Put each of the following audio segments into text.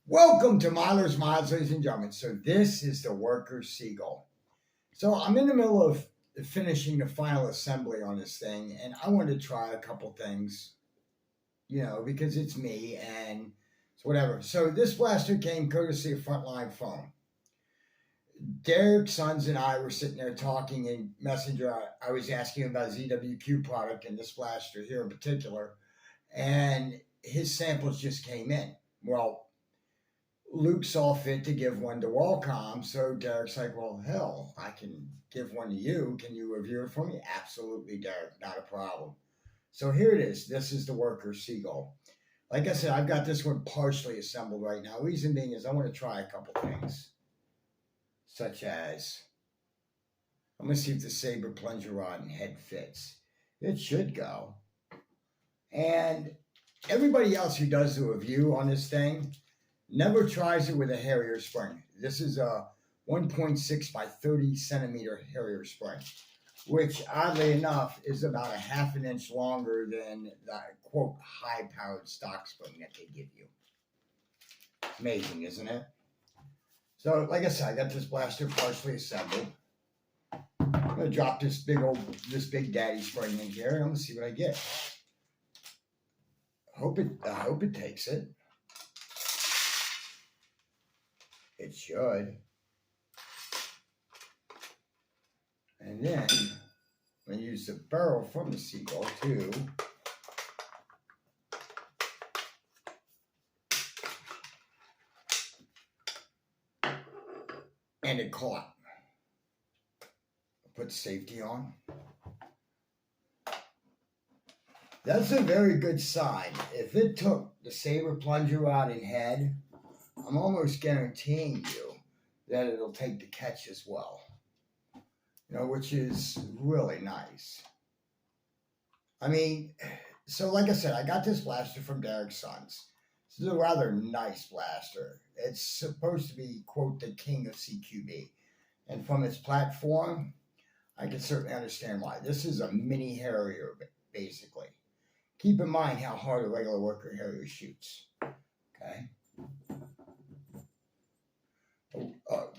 Welcome to Milers Miles, ladies and gentlemen. So this is the worker Seagull. So I'm in the middle of finishing the final assembly on this thing, and I wanted to try a couple things, because it's me and it's whatever. So this blaster came courtesy of Frontline Foam. Derek Sons and I were sitting there talking in Messenger. I was asking him about ZWQ product and this blaster here in particular, and his samples just came in. Well, Luke saw fit to give one to Wallcom, so Derek's like, well, hell, I can give one to you. Can you review it for me? Absolutely, Derek, not a problem. So here it is. This is the worker Seagull. Like I said, I've got this one partially assembled right now. Reason being is I want to try a couple things, such as I'm going to see if the saber plunger rod and head fits. It should go. And everybody else who does the review on this thing never tries it with a Harrier spring. This is a 1.6 by 30 centimeter Harrier spring, which oddly enough is about a half an inch longer than the quote high powered stock spring that they give you. Amazing, isn't it? So like I said, I got this blaster partially assembled. I'm gonna drop this big daddy spring in here and I'm gonna see what I get. I hope it takes it. It should. And then I'm going to use the barrel from the Seagull too. And it caught. Put safety on. That's a very good sign. If it took the saber plunger rod and head, I'm almost guaranteeing you that it'll take the catch as well, which is really nice. I mean, so like I said, I got this blaster from Derek Sons. This is a rather nice blaster. It's supposed to be, quote, the king of CQB. And from its platform, I can certainly understand why. This is a mini Harrier, basically. Keep in mind how hard a regular worker Harrier shoots, okay?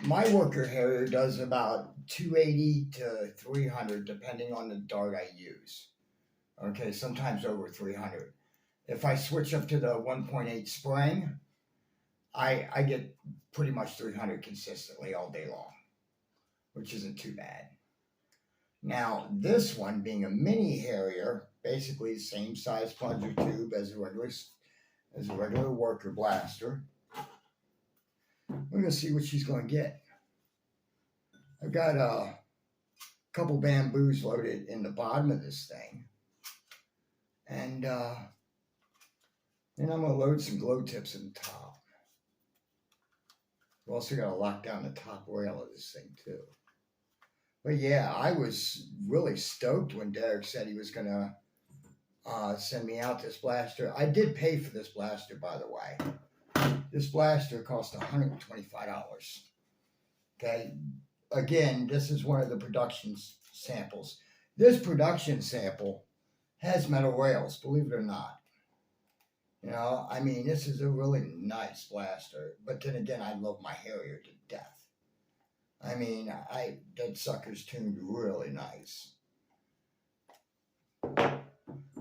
My worker Harrier does about 280 to 300 depending on the dart I use. Okay, sometimes over 300. If I switch up to the 1.8 spring, I get pretty much 300 consistently all day long, which isn't too bad. Now, this one being a mini Harrier, basically the same size plunger tube as a regular worker blaster. We're going to see what she's going to get. I've got a couple bamboos loaded in the bottom of this thing. And then I'm going to load some glow tips in the top. We've also got to lock down the top rail of this thing too. But yeah, I was really stoked when Derek said he was going to send me out this blaster. I did pay for this blaster, by the way. This blaster cost $125. Okay. Again, this is one of the production samples. This production sample has metal rails, believe it or not. I mean, this is a really nice blaster. But then again, I love my Harrier to death. I mean, that sucker's tuned really nice.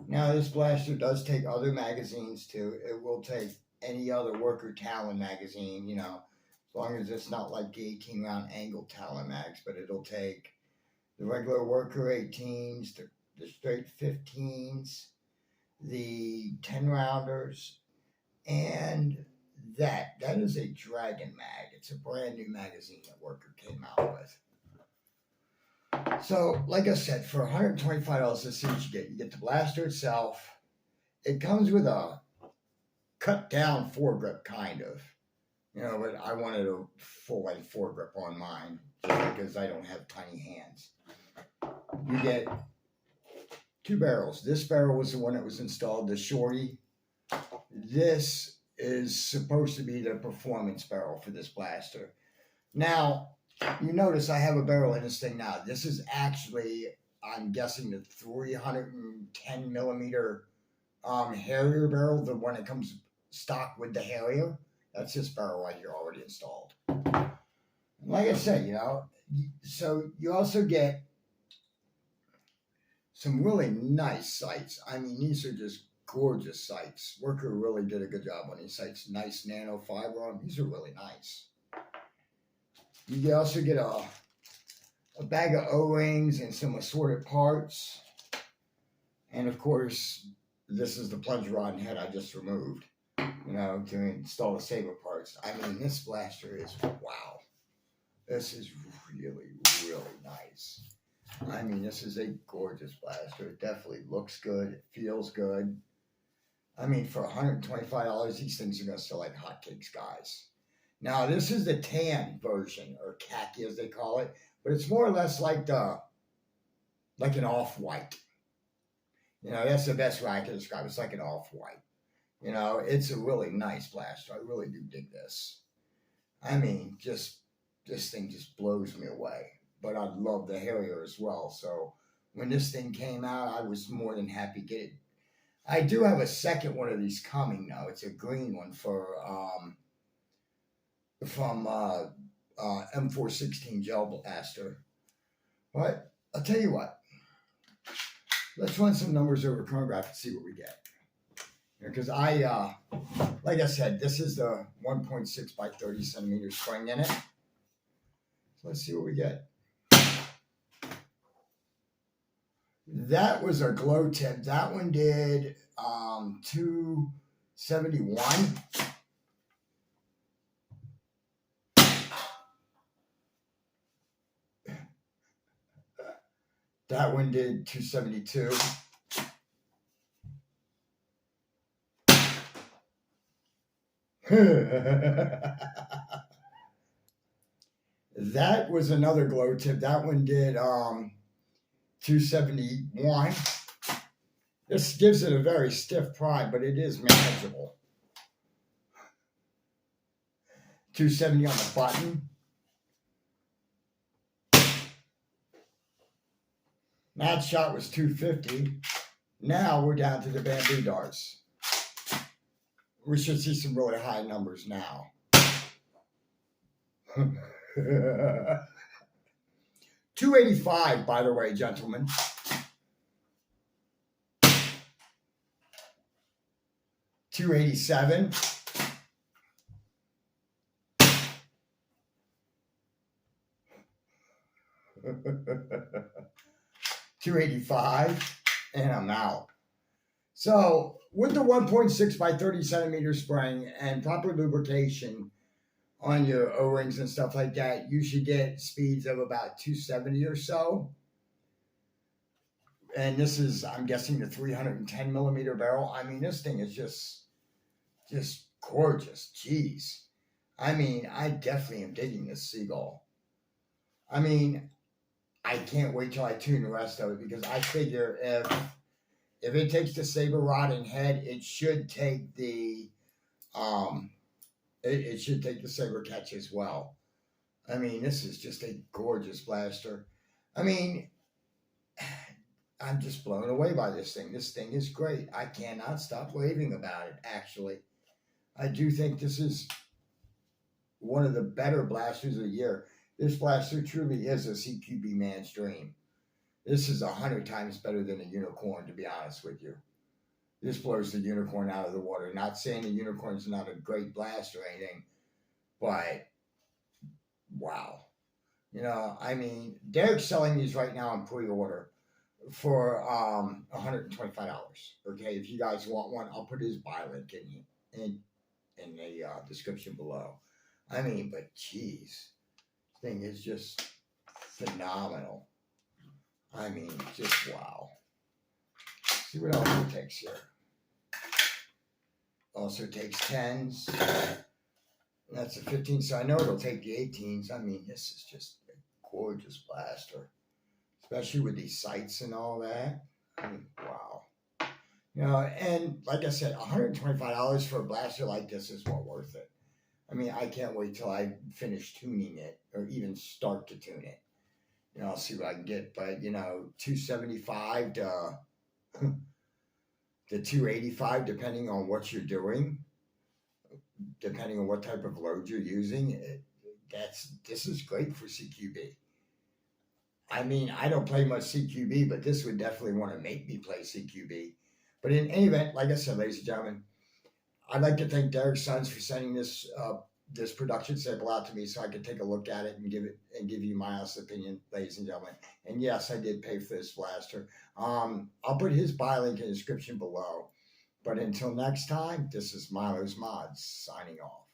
Now, this blaster does take other magazines too. It will take any other worker Talon magazine, as long as it's not like the 18 round angled Talon mags, but it'll take the regular worker 18s, the straight 15s, the 10 rounders, and that is a Dragon mag. It's a brand new magazine that Worker came out with. So, like I said, for $125, let's see what you get. You get the blaster itself. It comes with a cut down foregrip, kind of. But I wanted a full-length foregrip on mine just because I don't have tiny hands. You get two barrels. This barrel was the one that was installed, the Shorty. This is supposed to be the performance barrel for this blaster. Now, you notice I have a barrel in this thing now. This is actually, I'm guessing, the 310 millimeter Harrier barrel, the one that comes stock with the Harrier. That's this barrel right here already installed. And like I said, so you also get some really nice sights. I mean, these are just gorgeous sights. Worker really did a good job on these sights. Nice nano fiber on them. These are really nice. You also get a bag of O-rings and some assorted parts. And of course, this is the plunger rod and head I just removed, to install the saber parts. I mean, this blaster is, wow. This is really, really nice. I mean, this is a gorgeous blaster. It definitely looks good. It feels good. I mean, for $125, these things are going to sell like hotcakes, guys. Now, this is the tan version, or khaki as they call it, but it's more or less like an off-white. That's the best way I can describe it. It's like an off-white. It's a really nice blaster. I really do dig this. I mean, this thing just blows me away. But I love the Harrier as well. So when this thing came out, I was more than happy to get it. I do have a second one of these coming now. It's a green one from M416 Gel Blaster. But I'll tell you what. Let's run some numbers over chronograph and see what we get. Because like I said, this is the 1.6 by 30 centimeter spring in it. So let's see what we get. That was a glow tip. That one did 271. That one did 272. That was another glow tip. That one did 271. This gives it a very stiff prime, but it is manageable. 270 on the button. That shot was 250. Now we're down to the bamboo darts. We should see some really high numbers now. 285, by the way, gentlemen. 287. 285, and I'm out. So with the 1.6 by 30 centimeter spring and proper lubrication on your O-rings and stuff like that, you should get speeds of about 270 or so. And this is, I'm guessing, the 310 millimeter barrel. I mean, this thing is just gorgeous. Jeez. I mean, I definitely am digging this Seagull. I mean, I can't wait till I tune the rest of it, because I figure if it takes the saber rod and head, it should take the it should take the saber catch as well. I mean, this is just a gorgeous blaster. I mean, I'm just blown away by this thing. This thing is great. I cannot stop raving about it, actually. I do think this is one of the better blasters of the year. This blaster truly is a CQB man's dream. This is 100 times better than a unicorn, to be honest with you. This blows the unicorn out of the water. Not saying the unicorn's not a great blast or anything, but wow. I mean, Derek's selling these right now on pre-order for $125. Okay, if you guys want one, I'll put his buy link in the description below. I mean, but geez, this thing is just phenomenal. I mean, just wow. Let's see what else it takes here. Also takes 10s. That's a 15, so I know it'll take the 18s. I mean, this is just a gorgeous blaster, especially with these sights and all that. I mean, wow. And like I said, $125 for a blaster like this is well worth it. I mean, I can't wait till I finish tuning it, or even start to tune it. I'll see what I can get, but 275 to 285, depending on what you're doing. depending on what type of load you're using, this is great for CQB. I mean, I don't play much CQB, but this would definitely want to make me play CQB. But in any event, like I said, ladies and gentlemen, I'd like to thank Derek Sons for sending this production sample out to me so I could take a look at it and give you my honest opinion, ladies and gentlemen. And yes, I did pay for this blaster. I'll put his buy link in the description below. But until next time, this is Milo's Mods signing off.